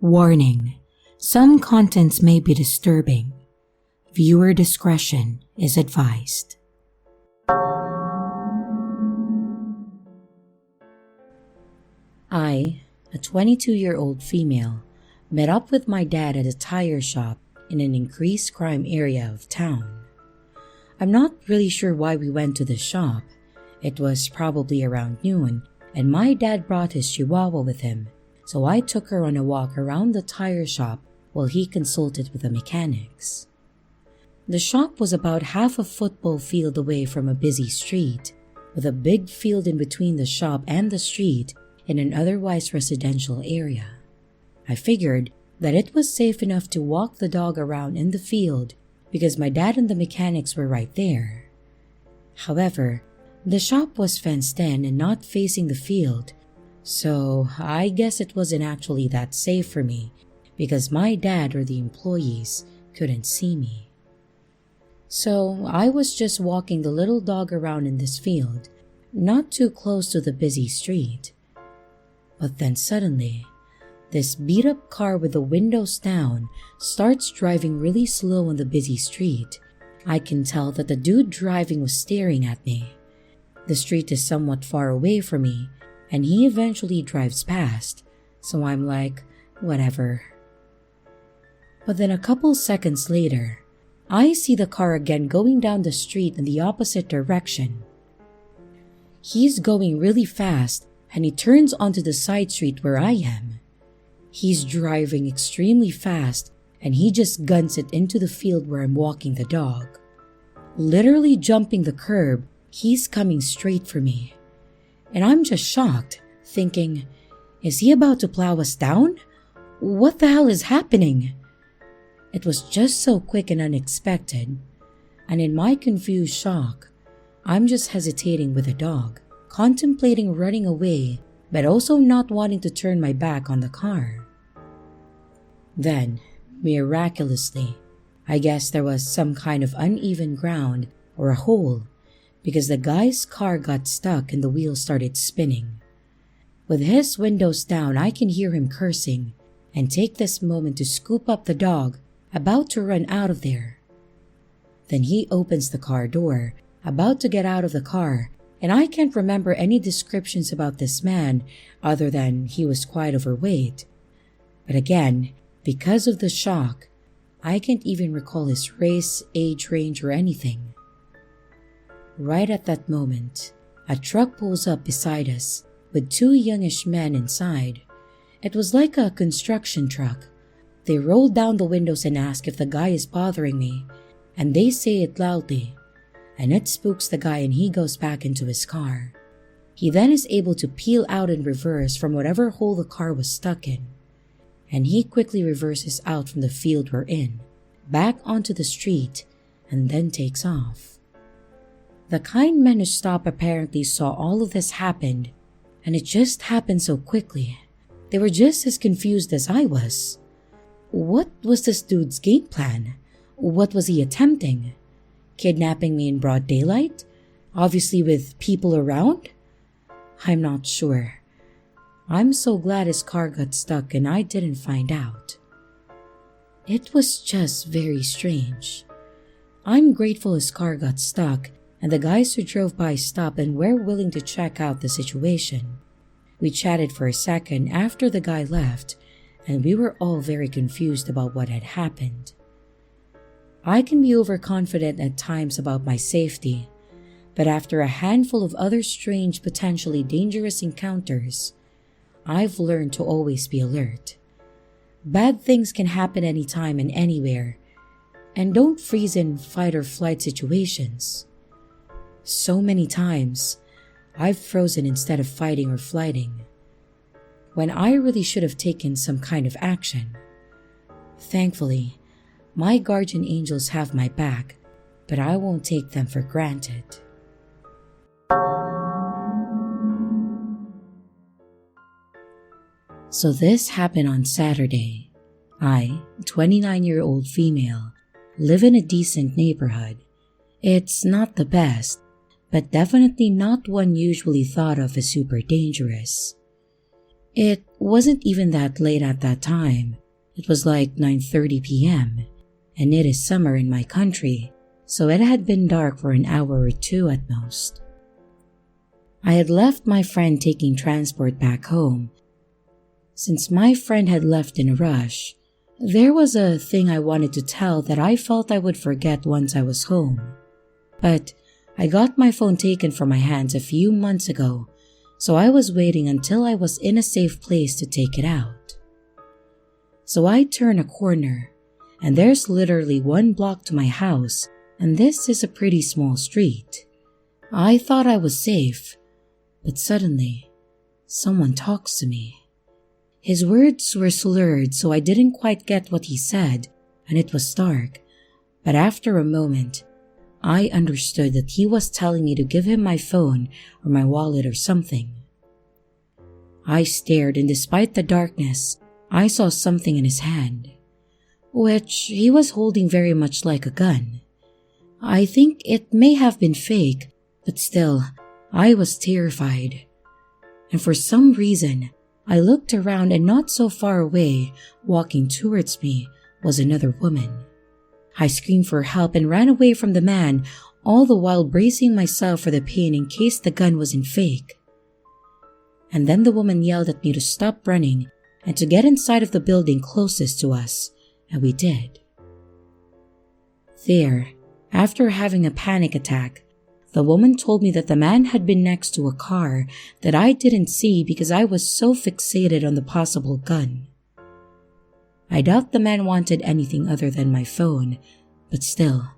Warning: some contents may be disturbing. Viewer discretion is advised. I, a 22-year-old female, met up with my dad at a tire shop in an increased crime area of town. I'm not really sure why we went to the shop. It was probably around noon, and my dad brought his chihuahua with him, so I took her on a walk around the tire shop while he consulted with the mechanics. The shop was about half a football field away from a busy street, with a big field in between the shop and the street in an otherwise residential area. I figured that it was safe enough to walk the dog around in the field because my dad and the mechanics were right there. However, the shop was fenced in and not facing the field, so I guess it wasn't actually that safe for me because my dad or the employees couldn't see me. So I was just walking the little dog around in this field, not too close to the busy street. But then suddenly, this beat-up car with the windows down starts driving really slow on the busy street. I can tell that the dude driving was staring at me. The street is somewhat far away from me, and he eventually drives past, so I'm like, whatever. But then a couple seconds later, I see the car again going down the street in the opposite direction. He's going really fast, and he turns onto the side street where I am. He's driving extremely fast, and he just guns it into the field where I'm walking the dog. Literally jumping the curb, he's coming straight for me. And I'm just shocked, thinking, is he about to plow us down? What the hell is happening? It was just so quick and unexpected, and in my confused shock, I'm just hesitating with the dog, contemplating running away, but also not wanting to turn my back on the car. Then, miraculously, I guess there was some kind of uneven ground or a hole, because the guy's car got stuck and the wheels started spinning. With his windows down, I can hear him cursing and take this moment to scoop up the dog, about to run out of there. Then he opens the car door, about to get out of the car, and I can't remember any descriptions about this man other than he was quite overweight. But again, because of the shock, I can't even recall his race, age range, or anything. Right at that moment, a truck pulls up beside us with two youngish men inside. It was like a construction truck. They roll down the windows and ask if the guy is bothering me, and they say it loudly, and it spooks the guy and he goes back into his car. He then is able to peel out in reverse from whatever hole the car was stuck in, and he quickly reverses out from the field we're in, back onto the street, and then takes off. The kind men who stopped apparently saw all of this happen, and it just happened so quickly. They were just as confused as I was. What was this dude's game plan? What was he attempting? Kidnapping me in broad daylight? Obviously with people around? I'm not sure. I'm so glad his car got stuck and I didn't find out. It was just very strange. I'm grateful his car got stuck and the guys who drove by stopped and were willing to check out the situation. We chatted for a second after the guy left, and we were all very confused about what had happened. I can be overconfident at times about my safety, but after a handful of other strange, potentially dangerous encounters, I've learned to always be alert. Bad things can happen anytime and anywhere, and don't freeze in fight or flight situations. So many times, I've frozen instead of fighting or flighting, when I really should have taken some kind of action. Thankfully, my guardian angels have my back, but I won't take them for granted. So this happened on Saturday. I, a 29-year-old female, live in a decent neighborhood. It's not the best, but definitely not one usually thought of as super dangerous. It wasn't even that late at that time. It was like 9:30 p.m. and it is summer in my country, so it had been dark for an hour or two at most. I had left my friend taking transport back home. Since my friend had left in a rush, there was a thing I wanted to tell that I felt I would forget once I was home. But I got my phone taken from my hands a few months ago, so I was waiting until I was in a safe place to take it out. So I turn a corner, and there's literally 1 block to my house, and this is a pretty small street. I thought I was safe, but suddenly, someone talks to me. His words were slurred, so I didn't quite get what he said, and it was dark, but after a moment, I understood that he was telling me to give him my phone or my wallet or something. I stared, and despite the darkness, I saw something in his hand, which he was holding very much like a gun. I think it may have been fake, but still, I was terrified. And for some reason, I looked around, and not so far away, walking towards me, was another woman. I screamed for help and ran away from the man, all the while bracing myself for the pain in case the gun wasn't fake. And then the woman yelled at me to stop running and to get inside of the building closest to us, and we did. There, after having a panic attack, the woman told me that the man had been next to a car that I didn't see because I was so fixated on the possible gun. I doubt the man wanted anything other than my phone, but still,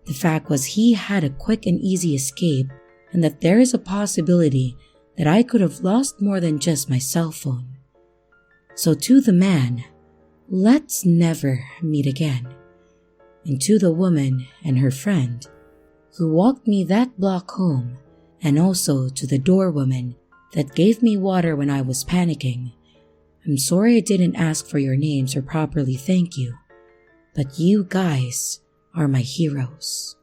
the fact was he had a quick and easy escape, and that there is a possibility that I could have lost more than just my cell phone. So to the man, let's never meet again. And to the woman and her friend who walked me that block home, and also to the doorwoman that gave me water when I was panicking, I'm sorry I didn't ask for your names or properly thank you, but you guys are my heroes.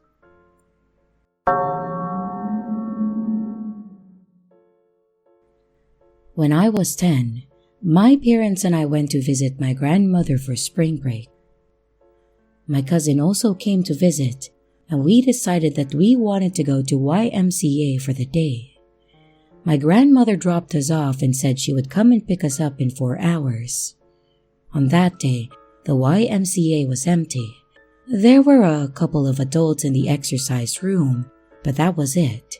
When I was 10, my parents and I went to visit my grandmother for spring break. My cousin also came to visit, and we decided that we wanted to go to YMCA for the day. My grandmother dropped us off and said she would come and pick us up in 4 hours. On that day, the YMCA was empty. There were a couple of adults in the exercise room, but that was it.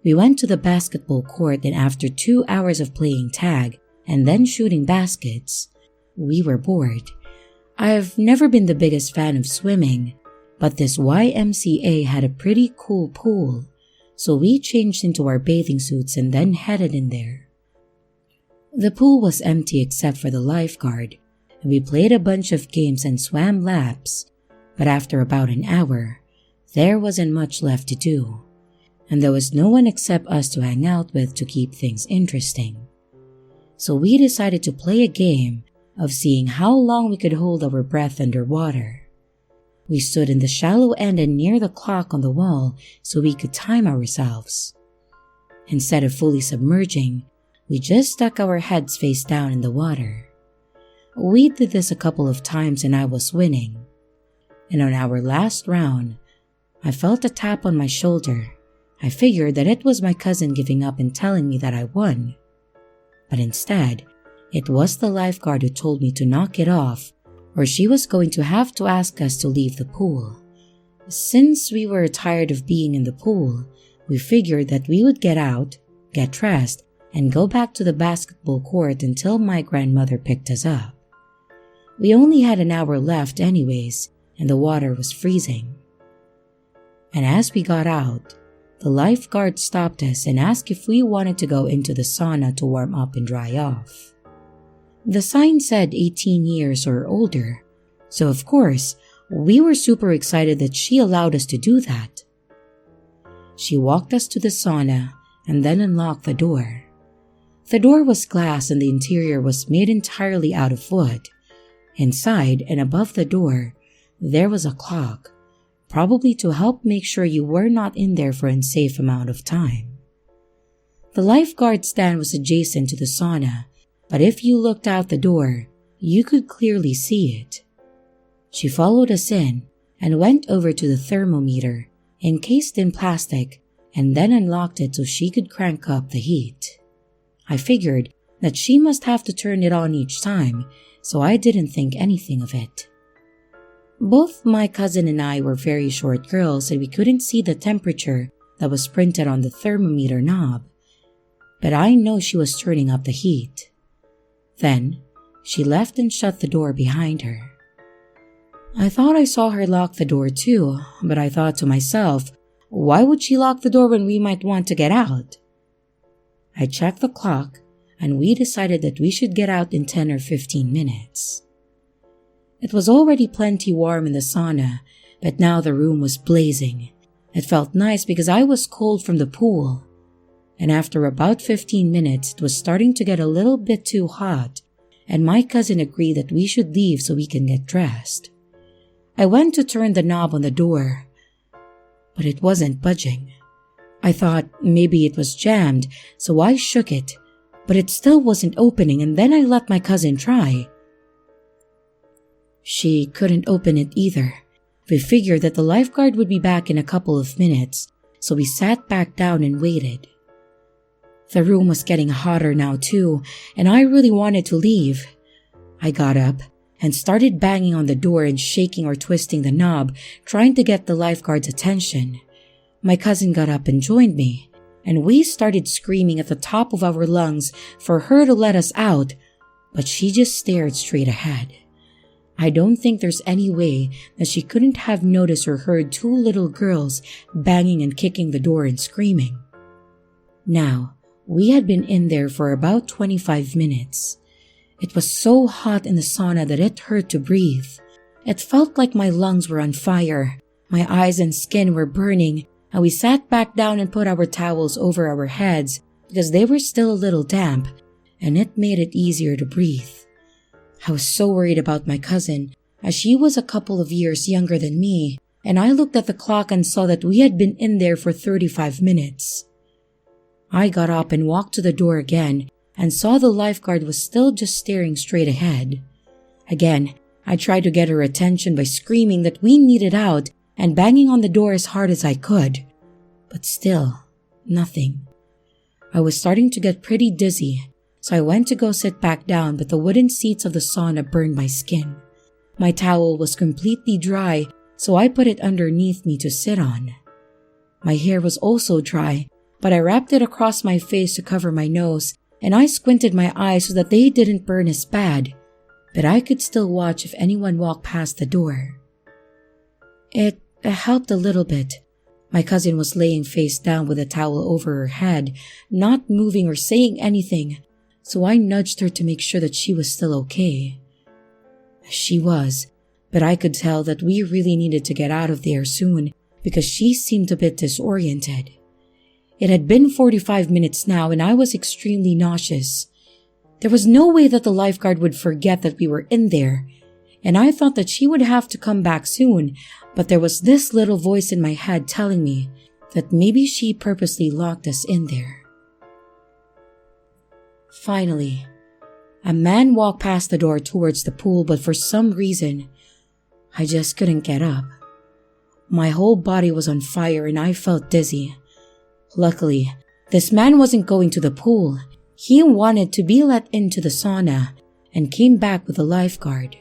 We went to the basketball court, and after 2 hours of playing tag and then shooting baskets, we were bored. I've never been the biggest fan of swimming, but this YMCA had a pretty cool pool, so we changed into our bathing suits and then headed in there. The pool was empty except for the lifeguard, and we played a bunch of games and swam laps, but after about an hour, there wasn't much left to do, and there was no one except us to hang out with to keep things interesting. So we decided to play a game of seeing how long we could hold our breath underwater. We stood in the shallow end and near the clock on the wall so we could time ourselves. Instead of fully submerging, we just stuck our heads face down in the water. We did this a couple of times and I was winning. And on our last round, I felt a tap on my shoulder. I figured that it was my cousin giving up and telling me that I won. But instead, it was the lifeguard who told me to knock it off, or she was going to have to ask us to leave the pool. Since we were tired of being in the pool, we figured that we would get out, get dressed, and go back to the basketball court until my grandmother picked us up. We only had an hour left anyways, and the water was freezing. And as we got out, the lifeguard stopped us and asked if we wanted to go into the sauna to warm up and dry off. The sign said 18 years or older, so of course, we were super excited that she allowed us to do that. She walked us to the sauna and then unlocked the door. The door was glass and the interior was made entirely out of wood. Inside and above the door, there was a clock, probably to help make sure you were not in there for an unsafe amount of time. The lifeguard stand was adjacent to the sauna, but if you looked out the door, you could clearly see it. She followed us in and went over to the thermometer, encased in plastic, and then unlocked it so she could crank up the heat. I figured that she must have to turn it on each time, so I didn't think anything of it. Both my cousin and I were very short girls and we couldn't see the temperature that was printed on the thermometer knob, but I know she was turning up the heat. Then, she left and shut the door behind her. I thought I saw her lock the door too, but I thought to myself, why would she lock the door when we might want to get out? I checked the clock and we decided that we should get out in 10 or 15 minutes. It was already plenty warm in the sauna, but now the room was blazing. It felt nice because I was cold from the pool. And after about 15 minutes, it was starting to get a little bit too hot, and my cousin agreed that we should leave so we can get dressed. I went to turn the knob on the door, but it wasn't budging. I thought maybe it was jammed, so I shook it, but it still wasn't opening, and then I let my cousin try. She couldn't open it either. We figured that the lifeguard would be back in a couple of minutes, so we sat back down and waited. The room was getting hotter now too, and I really wanted to leave. I got up and started banging on the door and shaking or twisting the knob, trying to get the lifeguard's attention. My cousin got up and joined me, and we started screaming at the top of our lungs for her to let us out, but she just stared straight ahead. I don't think there's any way that she couldn't have noticed or heard two little girls banging and kicking the door and screaming. Now, we had been in there for about 25 minutes. It was so hot in the sauna that it hurt to breathe. It felt like my lungs were on fire. My eyes and skin were burning, and we sat back down and put our towels over our heads because they were still a little damp, and it made it easier to breathe. I was so worried about my cousin, as she was a couple of years younger than me, and I looked at the clock and saw that we had been in there for 35 minutes. I got up and walked to the door again and saw the lifeguard was still just staring straight ahead. Again, I tried to get her attention by screaming that we needed out and banging on the door as hard as I could. But still, nothing. I was starting to get pretty dizzy, so I went to go sit back down, but the wooden seats of the sauna burned my skin. My towel was completely dry, so I put it underneath me to sit on. My hair was also dry, but I wrapped it across my face to cover my nose, and I squinted my eyes so that they didn't burn as bad, but I could still watch if anyone walked past the door. It helped a little bit. My cousin was laying face down with a towel over her head, not moving or saying anything, so I nudged her to make sure that she was still okay. She was, but I could tell that we really needed to get out of there soon because she seemed a bit disoriented. It had been 45 minutes now and I was extremely nauseous. There was no way that the lifeguard would forget that we were in there, and I thought that she would have to come back soon, but there was this little voice in my head telling me that maybe she purposely locked us in there. Finally, a man walked past the door towards the pool, but for some reason, I just couldn't get up. My whole body was on fire and I felt dizzy. Luckily, this man wasn't going to the pool. He wanted to be let into the sauna and came back with a lifeguard.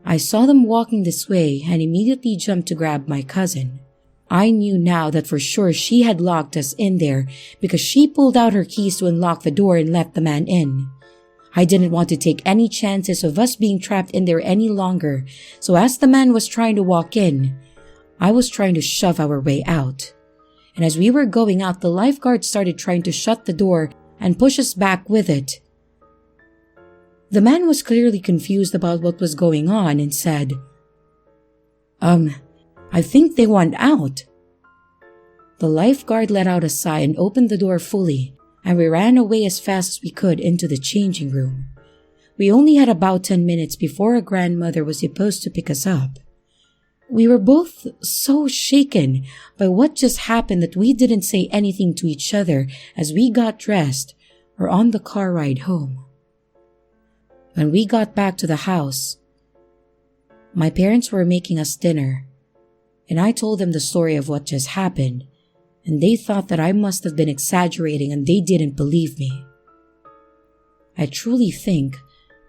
I saw them walking this way and immediately jumped to grab my cousin. I knew now that for sure she had locked us in there because she pulled out her keys to unlock the door and let the man in. I didn't want to take any chances of us being trapped in there any longer, so as the man was trying to walk in, I was trying to shove our way out. And as we were going out, the lifeguard started trying to shut the door and push us back with it. The man was clearly confused about what was going on and said, I think they want out. The lifeguard let out a sigh and opened the door fully, and we ran away as fast as we could into the changing room. We only had about 10 minutes before a grandmother was supposed to pick us up. We were both so shaken by what just happened that we didn't say anything to each other as we got dressed or on the car ride home. When we got back to the house, my parents were making us dinner, and I told them the story of what just happened, and they thought that I must have been exaggerating and they didn't believe me. I truly think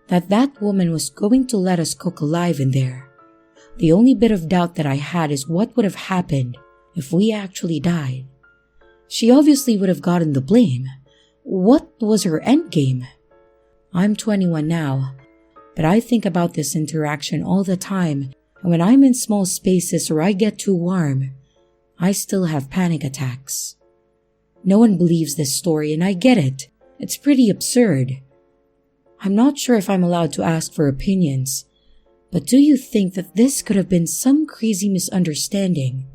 that that woman was going to let us cook alive in there. The only bit of doubt that I had is what would have happened if we actually died. She obviously would have gotten the blame. What was her endgame? I'm 21 now, but I think about this interaction all the time, and when I'm in small spaces or I get too warm, I still have panic attacks. No one believes this story, and I get it. It's pretty absurd. I'm not sure if I'm allowed to ask for opinions, but do you think that this could have been some crazy misunderstanding?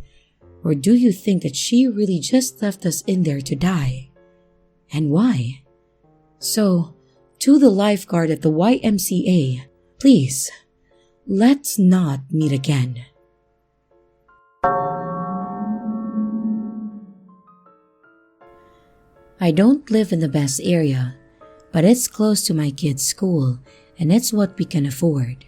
Or do you think that she really just left us in there to die? And why? So, to the lifeguard at the YMCA, please, let's not meet again. I don't live in the best area, but it's close to my kids' school and it's what we can afford.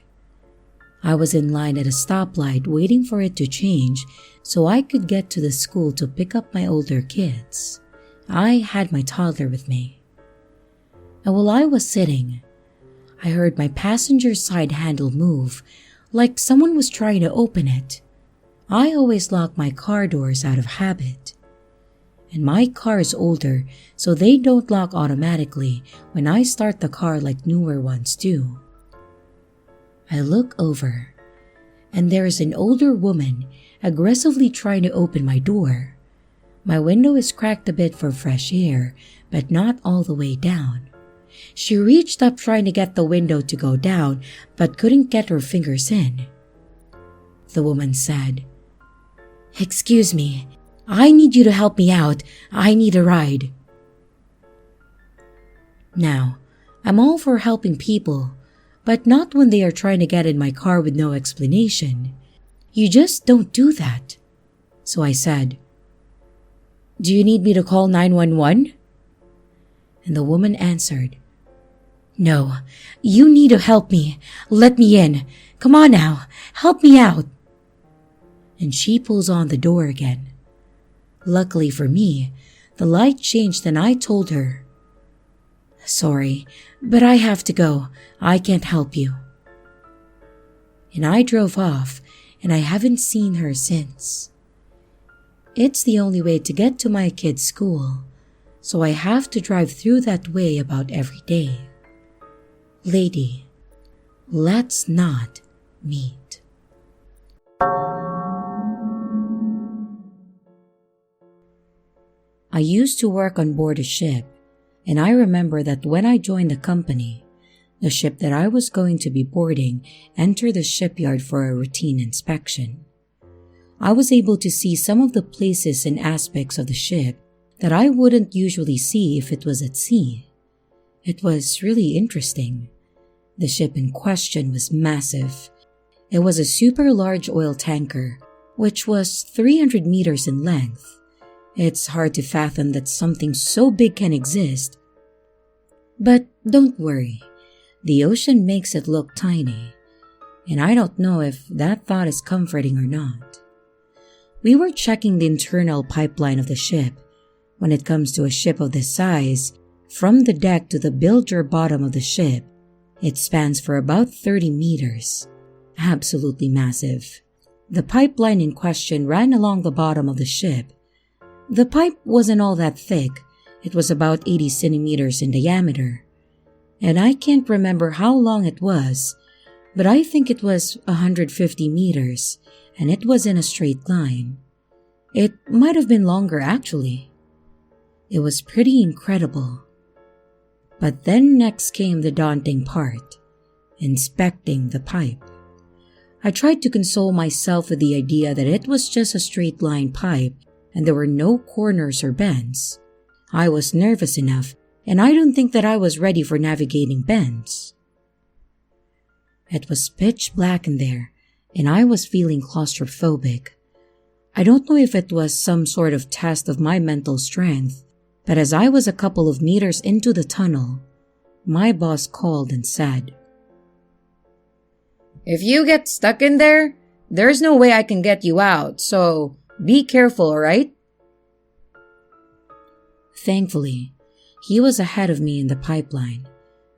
I was in line at a stoplight waiting for it to change so I could get to the school to pick up my older kids. I had my toddler with me. And while I was sitting, I heard my passenger side handle move like someone was trying to open it. I always lock my car doors out of habit. And my car is older, so they don't lock automatically when I start the car like newer ones do. I look over, and there is an older woman aggressively trying to open my door. My window is cracked a bit for fresh air, but not all the way down. She reached up trying to get the window to go down, but couldn't get her fingers in. The woman said, "Excuse me, I need you to help me out. I need a ride." Now, I'm all for helping people, but not when they are trying to get in my car with no explanation. You just don't do that. So I said, "Do you need me to call 911? And the woman answered, "No, you need to help me. Let me in. Come on now, help me out." And she pulls on the door again. Luckily for me, the light changed and I told her, "Sorry, but I have to go. I can't help you." And I drove off, and I haven't seen her since. It's the only way to get to my kid's school, so I have to drive through that way about every day. Lady, let's not meet. I used to work on board a ship, and I remember that when I joined the company, the ship that I was going to be boarding entered the shipyard for a routine inspection. I was able to see some of the places and aspects of the ship that I wouldn't usually see if it was at sea. It was really interesting. The ship in question was massive. It was a super large oil tanker, which was 300 meters in length. It's hard to fathom that something so big can exist. But don't worry, the ocean makes it look tiny, and I don't know if that thought is comforting or not. We were checking the internal pipeline of the ship. When it comes to a ship of this size, from the deck to the bilge or bottom of the ship, it spans for about 30 meters. Absolutely massive. The pipeline in question ran along the bottom of the ship. The pipe wasn't all that thick. It was about 80 centimeters in diameter. And I can't remember how long it was, but I think it was 150 meters, and it was in a straight line. It might have been longer actually. It was pretty incredible. But then next came the daunting part, inspecting the pipe. I tried to console myself with the idea that it was just a straight line pipe and there were no corners or bends. I was nervous enough, and I don't think that I was ready for navigating bends. It was pitch black in there, and I was feeling claustrophobic. I don't know if it was some sort of test of my mental strength, but as I was a couple of meters into the tunnel, my boss called and said, If you get stuck in there, there's no way I can get you out, so be careful, alright? Thankfully, he was ahead of me in the pipeline.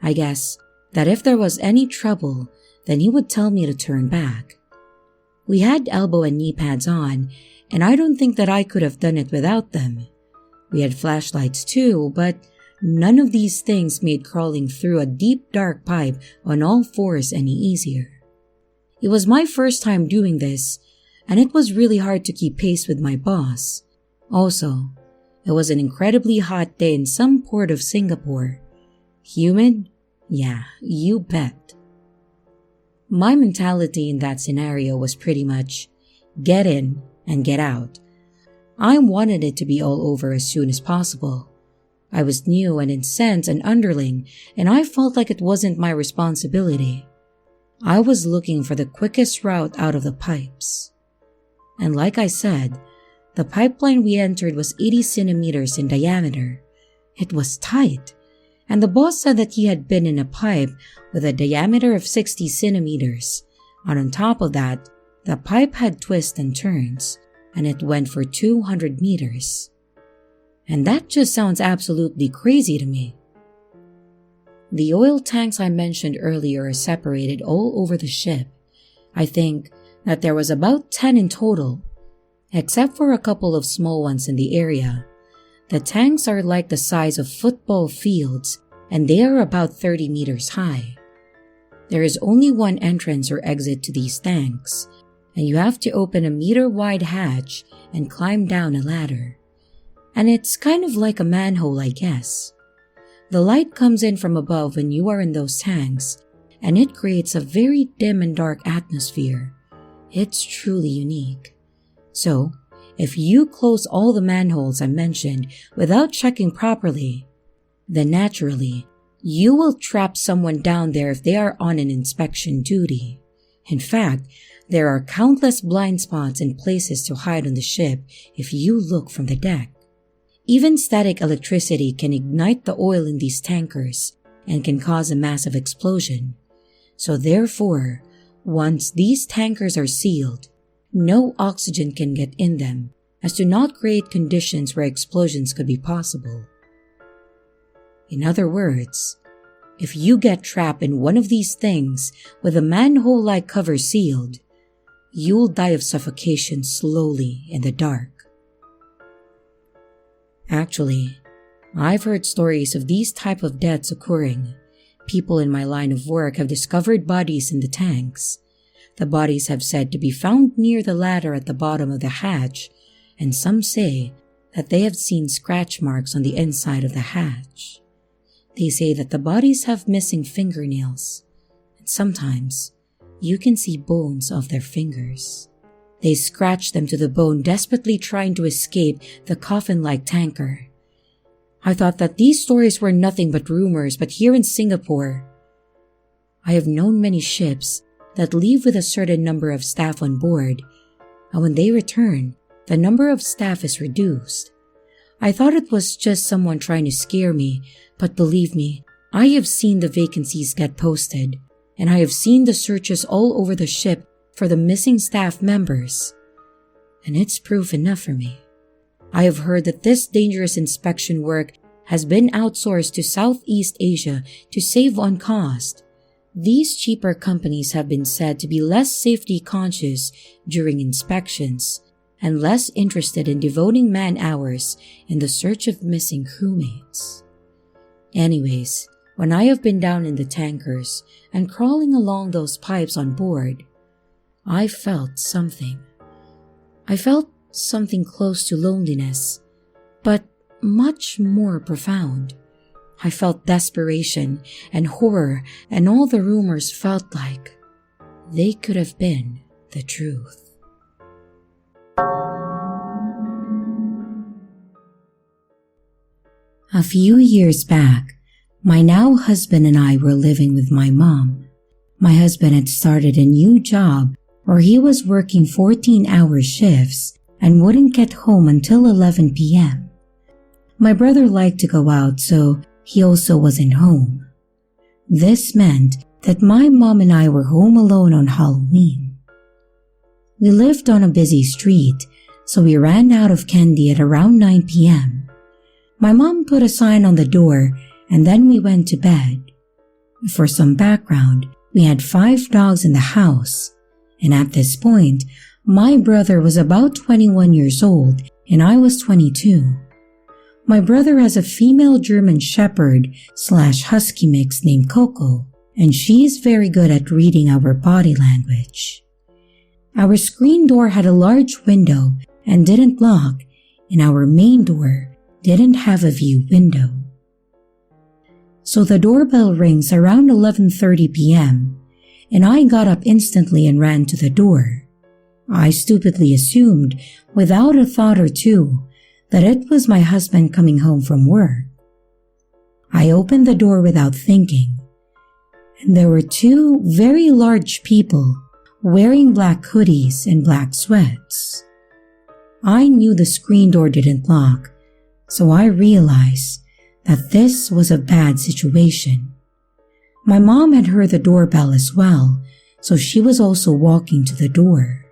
I guess that if there was any trouble, then he would tell me to turn back. We had elbow and knee pads on, and I don't think that I could have done it without them. We had flashlights too, but none of these things made crawling through a deep dark pipe on all fours any easier. It was my first time doing this, and it was really hard to keep pace with my boss. Also, it was an incredibly hot day in some port of Singapore. Humid? Yeah, you bet. My mentality in that scenario was pretty much, get in and get out. I wanted it to be all over as soon as possible. I was new and in sense an underling, and I felt like it wasn't my responsibility. I was looking for the quickest route out of the pipes. And like I said, the pipeline we entered was 80 centimeters in diameter. It was tight, and the boss said that he had been in a pipe with a diameter of 60 centimeters. And on top of that, the pipe had twists and turns, and it went for 200 meters. And that just sounds absolutely crazy to me. The oil tanks I mentioned earlier are separated all over the ship. I think that there was about 10 in total, except for a couple of small ones in the area. The tanks are like the size of football fields, and they are about 30 meters high. There is only one entrance or exit to these tanks, and you have to open a meter-wide hatch and climb down a ladder. And it's kind of like a manhole, I guess. The light comes in from above when you are in those tanks, and it creates a very dim and dark atmosphere. It's truly unique. So, if you close all the manholes I mentioned without checking properly, then naturally, you will trap someone down there if they are on an inspection duty. In fact, there are countless blind spots and places to hide on the ship if you look from the deck. Even static electricity can ignite the oil in these tankers and can cause a massive explosion. So therefore, once these tankers are sealed, no oxygen can get in them as to not create conditions where explosions could be possible. In other words, if you get trapped in one of these things with a manhole-like cover sealed, you'll die of suffocation slowly in the dark. Actually, I've heard stories of these type of deaths occurring. People in my line of work have discovered bodies in the tanks. The bodies have said to be found near the ladder at the bottom of the hatch, and some say that they have seen scratch marks on the inside of the hatch. They say that the bodies have missing fingernails, and sometimes you can see bones of their fingers. They scratch them to the bone, desperately trying to escape the coffin-like tanker. I thought that these stories were nothing but rumors, but here in Singapore, I have known many ships that leave with a certain number of staff on board, and when they return, the number of staff is reduced. I thought it was just someone trying to scare me, but believe me, I have seen the vacancies get posted, and I have seen the searches all over the ship for the missing staff members, and it's proof enough for me. I have heard that this dangerous inspection work has been outsourced to Southeast Asia to save on cost. These cheaper companies have been said to be less safety conscious during inspections and less interested in devoting man-hours in the search of missing crewmates. Anyways, when I have been down in the tankers and crawling along those pipes on board, I felt something. I felt something close to loneliness, but much more profound. I felt desperation and horror, and all the rumors felt like they could have been the truth. A few years back, my now husband and I were living with my mom. My husband had started a new job where he was working 14-hour shifts and wouldn't get home until 11 p.m. My brother liked to go out, so he also wasn't home. This meant that my mom and I were home alone on Halloween. We lived on a busy street, so we ran out of candy at around 9 p.m. My mom put a sign on the door and then we went to bed. For some background, we had 5 dogs in the house, and at this point, my brother was about 21 years old and I was 22. My brother has a female German Shepherd / Husky mix named Coco, and she is very good at reading our body language. Our screen door had a large window and didn't lock, and our main door didn't have a view window. So the doorbell rings around 11:30 p.m., and I got up instantly and ran to the door. I stupidly assumed, without a thought or two, that it was my husband coming home from work. I opened the door without thinking, and there were 2 very large people wearing black hoodies and black sweats. I knew the screen door didn't lock, so I realized that this was a bad situation. My mom had heard the doorbell as well, so she was also walking to the door.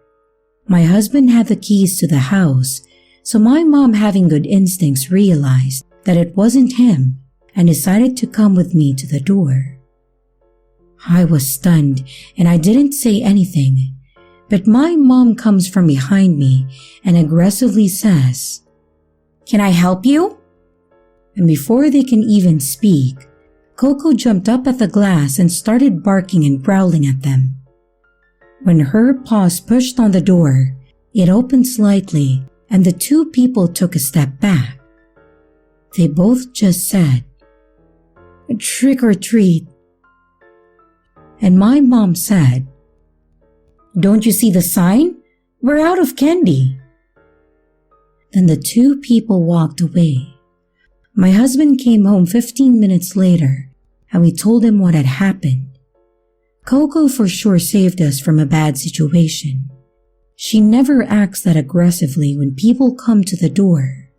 My husband had the keys to the house, so my mom, having good instincts, realized that it wasn't him and decided to come with me to the door. I was stunned and I didn't say anything, but my mom comes from behind me and aggressively says, "Can I help you?" And before they can even speak, Coco jumped up at the glass and started barking and growling at them. When her paws pushed on the door, it opened slightly and the 2 people took a step back. They both just said, "Trick or treat." And my mom said, "Don't you see the sign? We're out of candy." Then the 2 people walked away. My husband came home 15 minutes later and we told him what had happened. Coco for sure saved us from a bad situation. She never acts that aggressively when people come to the door.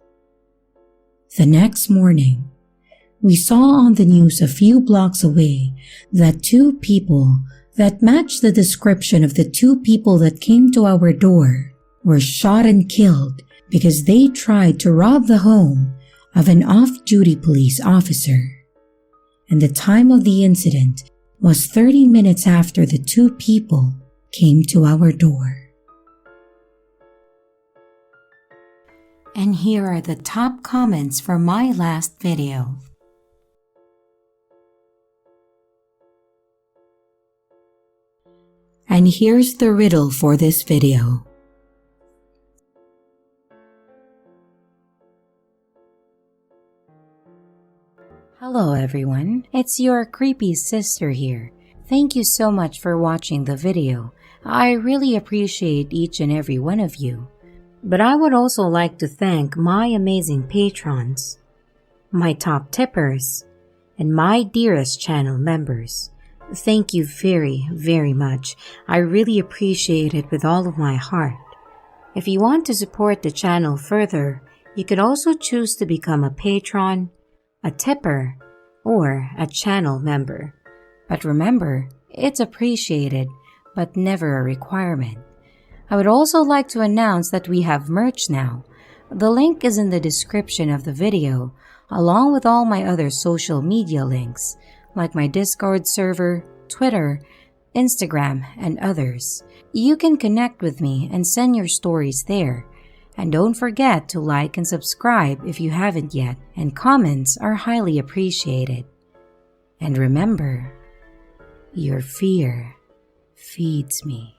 The next morning, we saw on the news a few blocks away that 2 people that matched the description of the 2 people that came to our door were shot and killed because they tried to rob the home of an off-duty police officer. And the time of the incident was 30 minutes after the 2 people came to our door. And here are the top comments from my last video. And here's the riddle for this video. Hello everyone, it's your creepy sister here. Thank you so much for watching the video. I really appreciate each and every one of you. But I would also like to thank my amazing patrons, my top tippers, and my dearest channel members. Thank you very, very much. I really appreciate it with all of my heart. If you want to support the channel further, you could also choose to become a patron, a tipper, or a channel member. But remember, it's appreciated, but never a requirement. I would also like to announce that we have merch now. The link is in the description of the video, along with all my other social media links, like my Discord server, Twitter, Instagram, and others. You can connect with me and send your stories there. And don't forget to like and subscribe if you haven't yet, and comments are highly appreciated. And remember, your fear feeds me.